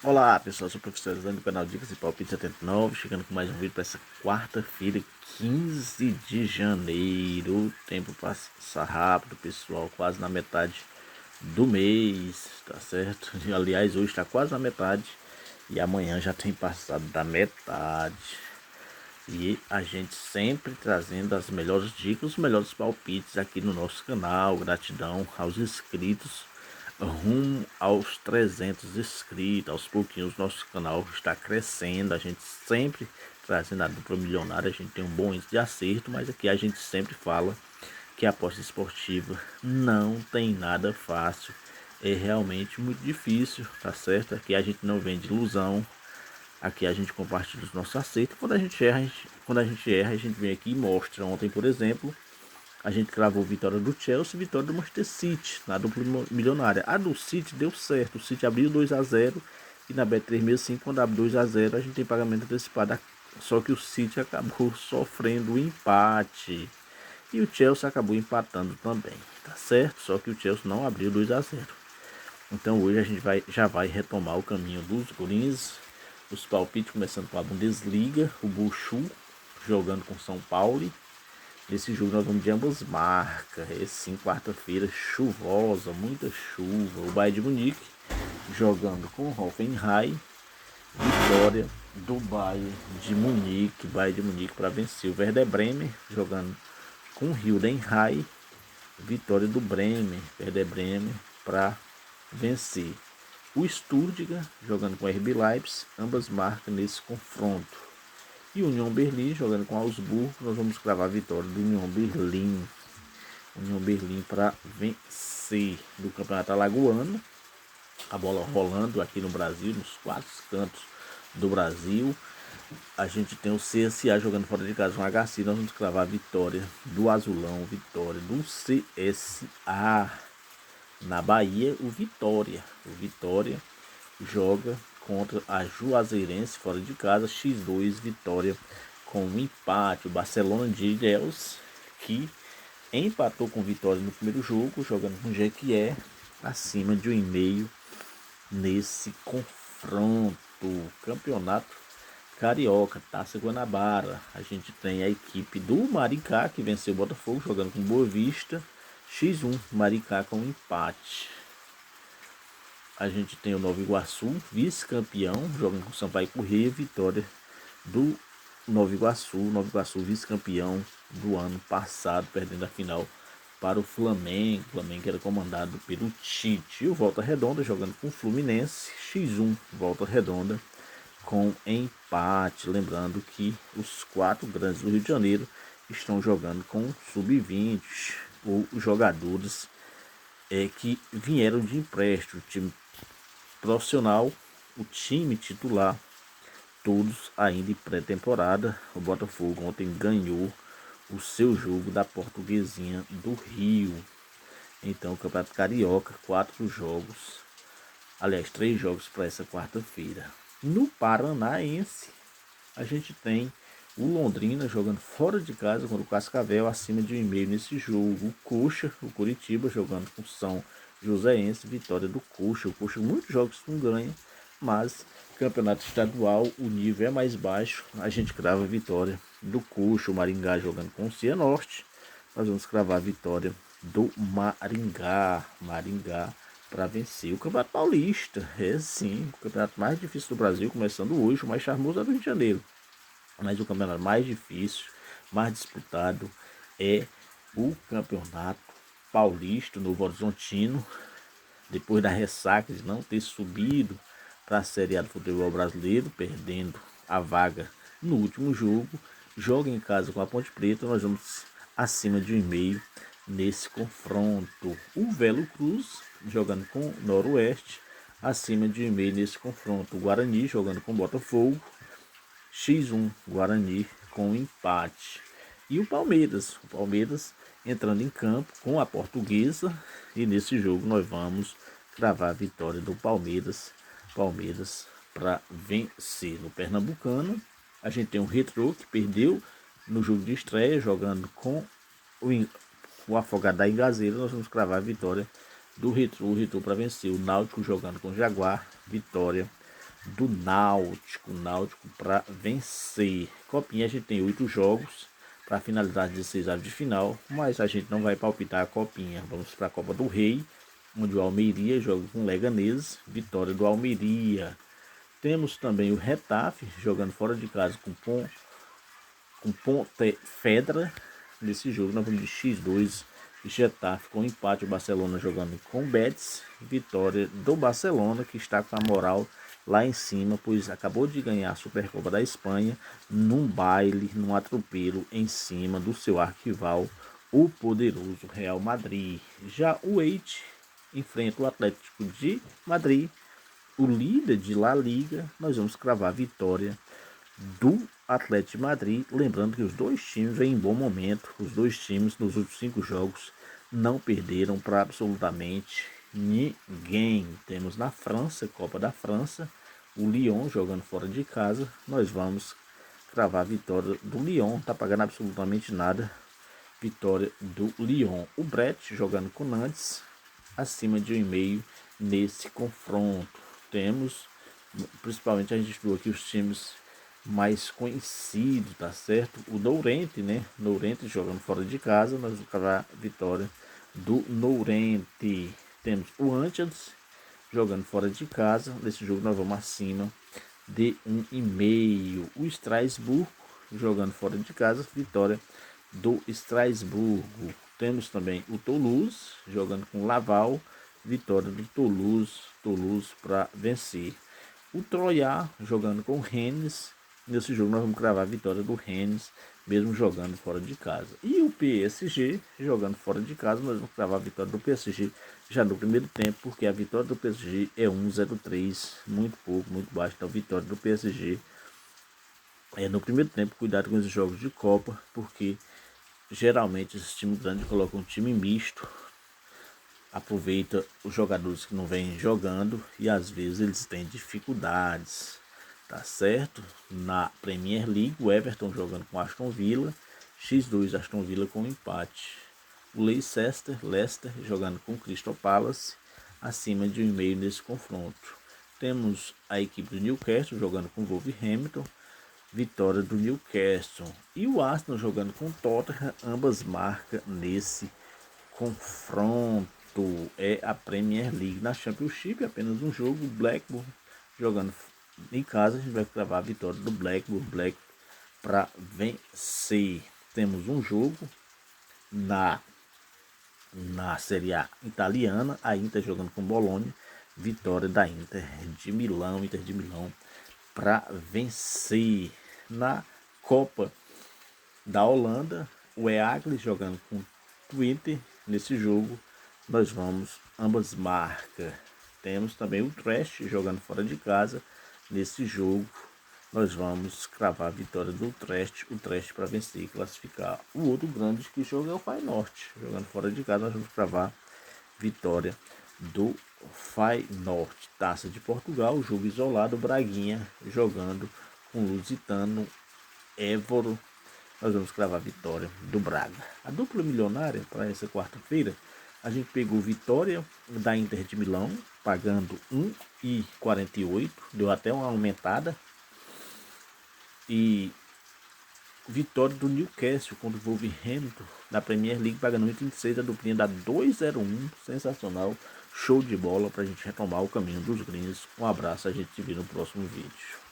Olá pessoal, eu sou o professor Zé do canal Dicas e Palpite 79, chegando com mais um vídeo para essa quarta-feira, 15 de janeiro. O tempo passa rápido, pessoal, quase na metade do mês, tá certo? E, aliás, hoje está quase na metade e amanhã já tem passado da metade. E a gente sempre trazendo as melhores dicas, os melhores palpites aqui no nosso canal. Gratidão aos inscritos, rumo aos 300 inscritos. Aos pouquinhos nosso canal está crescendo, a gente sempre trazendo a dupla milionária. A gente tem um bom índice de acerto, mas aqui a gente sempre fala que a aposta esportiva não tem nada fácil, é realmente muito difícil, tá certo? Aqui a gente não vende ilusão. Aqui a gente compartilha os nossos acertos. Quando a gente erra, a gente vem aqui e mostra. Ontem, por exemplo, a gente cravou vitória do Chelsea e vitória do Manchester City na dupla milionária. A do City deu certo. O City abriu 2-0 e na Bet365, quando abre 2-0, a gente tem pagamento antecipado. Só que o City acabou sofrendo o empate. E o Chelsea acabou empatando também, tá certo? Só que o Chelsea não abriu 2-0. Então hoje a gente já vai retomar o caminho dos greens, os palpites, começando com a Bundesliga, o Buchu jogando com São Paulo. Nesse jogo nós vamos de ambas marcas. Sim, quarta-feira chuvosa, muita chuva. O Bayern de Munique jogando com o Hoffenheim. Vitória do Bayern de Munique. Bayern de Munique para vencer. O Werder Bremen jogando com o Heidenheim. Vitória do Bremen. Werder Bremen para vencer. O Stuttgart jogando com o RB Leipzig, ambas marcas nesse confronto. E o União Berlim jogando com o Augsburgo, nós vamos cravar a vitória do União Berlim. União Berlim para vencer do Campeonato Alagoano. A bola rolando aqui no Brasil, nos quatro cantos do Brasil. A gente tem o CSA jogando fora de casa com o HC, nós vamos cravar a vitória do Azulão, vitória do CSA. Na Bahia, o Vitória. O Vitória joga contra a Juazeirense fora de casa. X2, Vitória com um empate. O Barcelona de Ilhéus, que empatou com Vitória no primeiro jogo, jogando com Jequié, acima de 1,5 nesse confronto. Campeonato Carioca, Taça Guanabara. A gente tem a equipe do Maricá, que venceu o Botafogo, jogando com Boa Vista. X1, Maricá com empate. A gente tem o Nova Iguaçu, vice-campeão, jogando com o Sampaio Corrêa, vitória do Nova Iguaçu vice-campeão do ano passado, perdendo a final para o Flamengo. O Flamengo era comandado pelo Tite. E o Volta Redonda jogando com o Fluminense, X1, Volta Redonda com empate. Lembrando que os 4 grandes do Rio de Janeiro estão jogando com sub-20, ou jogadores que vieram de empréstimo. O time profissional, o time titular, todos ainda em pré-temporada. O Botafogo ontem ganhou o seu jogo da Portuguesinha do Rio. Então, o Campeonato Carioca, 4 jogos, aliás, 3 jogos para essa quarta-feira. No Paranaense, a gente tem o Londrina jogando fora de casa contra o Cascavel, acima de 1,5 nesse jogo. O Coxa, o Curitiba, jogando com São Joséense, vitória do Coxa. O Coxa, muitos jogos não ganha, mas campeonato estadual, o nível é mais baixo. A gente crava a vitória do Coxa. O Maringá jogando com o Cianorte. Nós vamos cravar a vitória do Maringá. Maringá para vencer o Campeonato Paulista. É sim, o campeonato mais difícil do Brasil, começando hoje, o mais charmoso é do Rio de Janeiro. Mas o campeonato mais difícil, mais disputado é o Campeonato Paulista, Novo Horizontino. Depois da ressaca de não ter subido para a Série A do futebol brasileiro, perdendo a vaga no último jogo, joga em casa com a Ponte Preta. Nós vamos acima de 1,5 nesse confronto. O Velo Cruz jogando com o Noroeste, acima de 1,5 nesse confronto. O Guarani jogando com o Botafogo, X1, Guarani com empate. E o Palmeiras entrando em campo com a Portuguesa. E nesse jogo nós vamos cravar a vitória do Palmeiras para vencer. No Pernambucano, a gente tem o Retrô, que perdeu no jogo de estreia, jogando com o Afogado da Ingazeira. Nós vamos cravar a vitória do Retrô para vencer. O Náutico jogando com o Jaguar, vitória do Náutico. Náutico para vencer. Copinha a gente tem 8 jogos para finalizar as 16 aves de final, mas a gente não vai palpitar a Copinha. Vamos para a Copa do Rei, onde o Almeria joga com o Leganés, vitória do Almeria. Temos também o Retafe jogando fora de casa com Pontevedra. Nesse jogo nós vamos de X2, Getafe com empate, o Barcelona jogando com Betis, vitória do Barcelona, que está com a moral lá em cima, pois acabou de ganhar a Supercopa da Espanha num baile, num atropelo em cima do seu arquival, o poderoso Real Madrid. Já o Elche enfrenta o Atlético de Madrid, o líder de La Liga. Nós vamos cravar a vitória do Atlético de Madrid, lembrando que os dois times vêm em bom momento. Os dois times nos últimos 5 jogos não perderam para absolutamente ninguém. Temos na França, Copa da França, o Lyon jogando fora de casa. Nós vamos cravar a vitória do Lyon, tá pagando absolutamente nada. Vitória do Lyon. O Brest jogando com Nantes, acima de 1,5 nesse confronto. Temos, principalmente a gente viu aqui os times mais conhecido, tá certo? O Nourente, né? Nourente jogando fora de casa, nós vamos cravar a vitória do Nourente. Temos o Antioch jogando fora de casa. Nesse jogo nós vamos acima de 1,5. O Strasbourg jogando fora de casa, vitória do Strasbourg. Temos também o Toulouse jogando com Laval, vitória do Toulouse. Toulouse para vencer. O Troyes jogando com o Rennes. Nesse jogo nós vamos cravar a vitória do Rennes, mesmo jogando fora de casa. E o PSG jogando fora de casa, nós vamos cravar a vitória do PSG já no primeiro tempo, porque a vitória do PSG é 1,03, muito pouco, muito baixo. Então a vitória do PSG é no primeiro tempo. Cuidado com esses jogos de Copa, porque geralmente esses times grandes colocam um time misto, aproveita os jogadores que não vêm jogando e às vezes eles têm dificuldades, tá certo? Na Premier League, o Everton jogando com Aston Villa, X2 Aston Villa com empate. O Leicester jogando com Crystal Palace, acima de 1,5 nesse confronto. Temos a equipe do Newcastle jogando com Wolverhampton, vitória do Newcastle. E o Arsenal jogando com Tottenham, ambas marcam nesse confronto. É a Premier League. Na Championship, apenas um jogo, Blackburn jogando em casa. A gente vai cravar a vitória do Blackburn para vencer. Temos um jogo na Série A italiana, a Inter jogando com Bolonha, vitória da Inter de Milão para vencer. Na Copa da Holanda, o Eagles jogando com Twente. Nesse jogo nós vamos ambas marcas. Temos também o Trash jogando fora de casa. Nesse jogo nós vamos cravar a vitória do Trash, o Trash para vencer e classificar. O outro grande que joga é o Feyenoord, jogando fora de casa. Nós vamos cravar vitória do Feyenoord. Taça de Portugal, jogo isolado, Braguinha jogando com o Lusitano Évora. Nós vamos cravar a vitória do Braga. A dupla milionária para essa quarta-feira, a gente pegou vitória da Inter de Milão, pagando 1,48, deu até uma aumentada. E vitória do Newcastle contra o Wolverhampton da Premier League, pagando 1,36, a duplinha da 2,01, sensacional, show de bola para a gente retomar o caminho dos greens. Um abraço, a gente se vê no próximo vídeo.